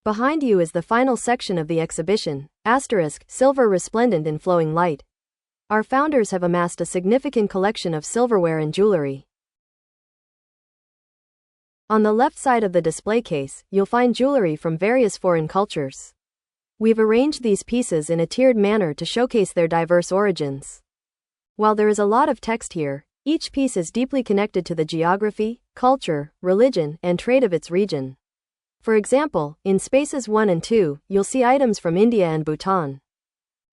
Behind you is the final section of the exhibition, silver resplendent in flowing light. Our founders have amassed a significant collection of silverware and jewelry. On the left side of the display case, you'll find jewelry from various foreign cultures. We've arranged these pieces in a tiered manner to showcase their diverse origins. While there is a lot of text here, each piece is deeply connected to the geography, culture, religion, and trade of its region. For example, in spaces 1 and 2, you'll see items from India and Bhutan.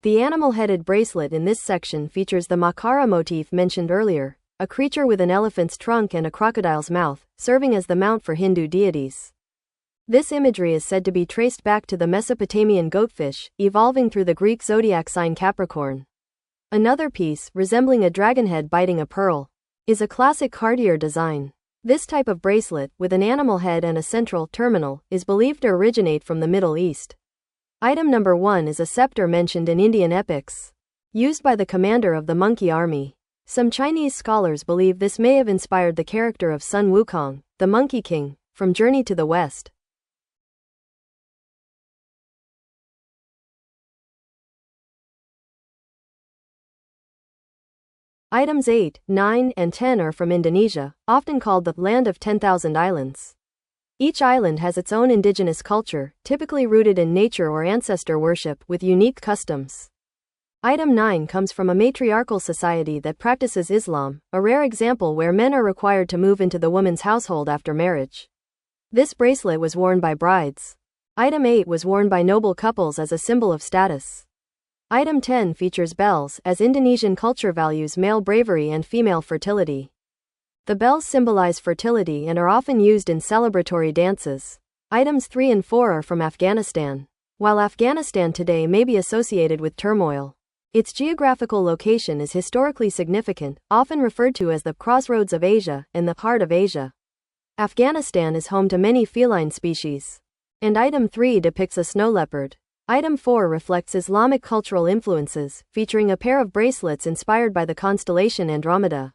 The animal-headed bracelet in this section features the Makara motif mentioned earlier, a creature with an elephant's trunk and a crocodile's mouth, serving as the mount for Hindu deities. This imagery is said to be traced back to the Mesopotamian goatfish, evolving through the Greek zodiac sign Capricorn. Another piece, resembling a dragonhead biting a pearl, is a classic Cartier design. This type of bracelet, with an animal head and a central terminal, is believed to originate from the Middle East. Item number 1 is a scepter mentioned in Indian epics, used by the commander of the monkey army. Some Chinese scholars believe this may have inspired the character of Sun Wukong, the Monkey King, from Journey to the West. Items 8, 9, and 10 are from Indonesia, often called the Land of 10,000 Islands. Each island has its own indigenous culture, typically rooted in nature or ancestor worship, with unique customs. Item 9 comes from a matriarchal society that practices Islam, a rare example where men are required to move into the woman's household after marriage. This bracelet was worn by brides. Item 8 was worn by noble couples as a symbol of status. Item 10 features bells, as Indonesian culture values male bravery and female fertility. The bells symbolize fertility and are often used in celebratory dances. Items 3 and 4 are from Afghanistan. While Afghanistan today may be associated with turmoil, its geographical location is historically significant, often referred to as the crossroads of Asia and the heart of Asia. Afghanistan is home to many feline species. And item 3 depicts a snow leopard. Item 4 reflects Islamic cultural influences, featuring a pair of bracelets inspired by the constellation Andromeda,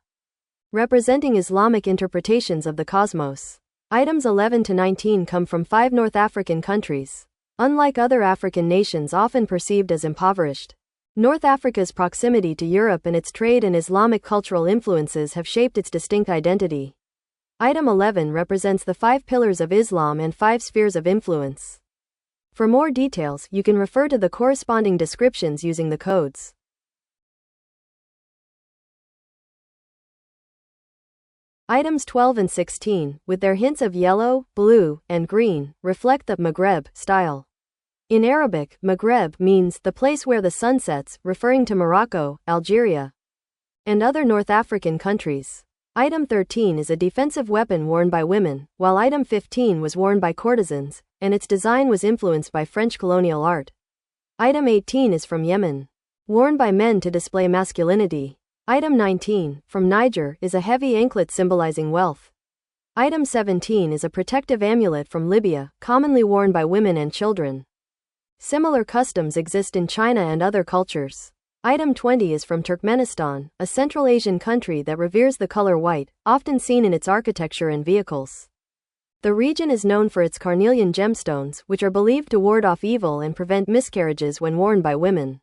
representing Islamic interpretations of the cosmos. Items 11 to 19 come from 5 North African countries. Unlike other African nations often perceived as impoverished, North Africa's proximity to Europe and its trade and Islamic cultural influences have shaped its distinct identity. Item 11 represents the 5 pillars of Islam and 5 spheres of influence. For more details, you can refer to the corresponding descriptions using the codes. Items 12 and 16, with their hints of yellow, blue, and green, reflect the Maghreb style. In Arabic, Maghreb means the place where the sun sets, referring to Morocco, Algeria, and other North African countries. Item 13 is a defensive weapon worn by women, while item 15 was worn by courtesans, and its design was influenced by French colonial art. Item 18 is from Yemen, worn by men to display masculinity. Item 19, from Niger, is a heavy anklet symbolizing wealth. Item 17 is a protective amulet from Libya, commonly worn by women and children. Similar customs exist in China and other cultures. Item 20 is from Turkmenistan, a Central Asian country that reveres the color white, often seen in its architecture and vehicles. The region is known for its carnelian gemstones, which are believed to ward off evil and prevent miscarriages when worn by women.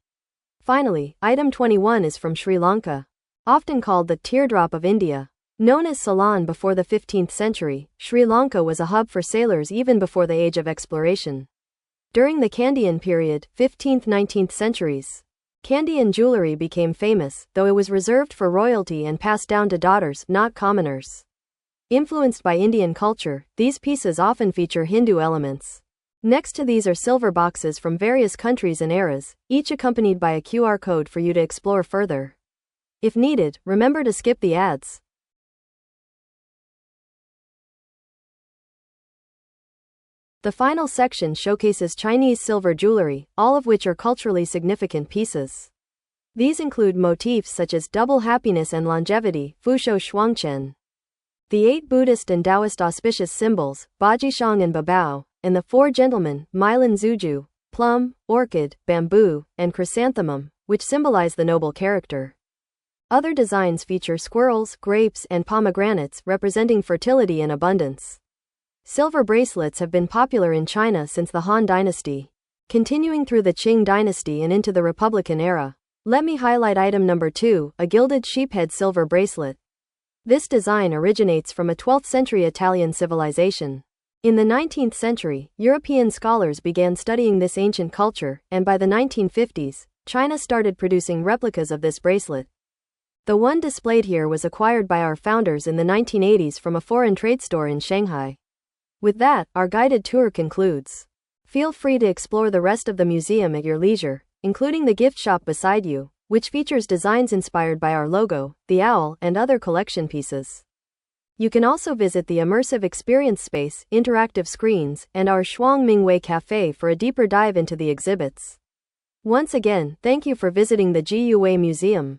Finally, item 21 is from Sri Lanka. Often called the teardrop of India. Known as Ceylon before the 15th century, Sri Lanka was a hub for sailors even before the age of exploration. During the Kandyan period, 15th–19th centuries, Kandyan jewelry became famous, though it was reserved for royalty and passed down to daughters, not commoners. Influenced by Indian culture, these pieces often feature Hindu elements. Next to these are silver boxes from various countries and eras, each accompanied by a QR code for you to explore further. If needed, remember to skip the ads. The final section showcases Chinese silver jewelry, all of which are culturally significant pieces. These include motifs such as double happiness and longevity, Fusho Shuangchen, the 8 Buddhist and Taoist auspicious symbols, Bajishang and Babao, and the 4 gentlemen, Mylan Zuju, plum, orchid, bamboo, and chrysanthemum, which symbolize the noble character. Other designs feature squirrels, grapes, and pomegranates, representing fertility and abundance. Silver bracelets have been popular in China since the Han Dynasty, continuing through the Qing Dynasty and into the Republican era. Let me highlight item number 2, a gilded sheephead silver bracelet. This design originates from a 12th century Italian civilization. In the 19th century, European scholars began studying this ancient culture, and by the 1950s, China started producing replicas of this bracelet. The one displayed here was acquired by our founders in the 1980s from a foreign trade store in Shanghai. With that, our guided tour concludes. Feel free to explore the rest of the museum at your leisure, including the gift shop beside you, which features designs inspired by our logo, the owl, and other collection pieces. You can also visit the immersive experience space, interactive screens, and our Shuang Mingwei Cafe for a deeper dive into the exhibits. Once again, thank you for visiting the Guyue Museum.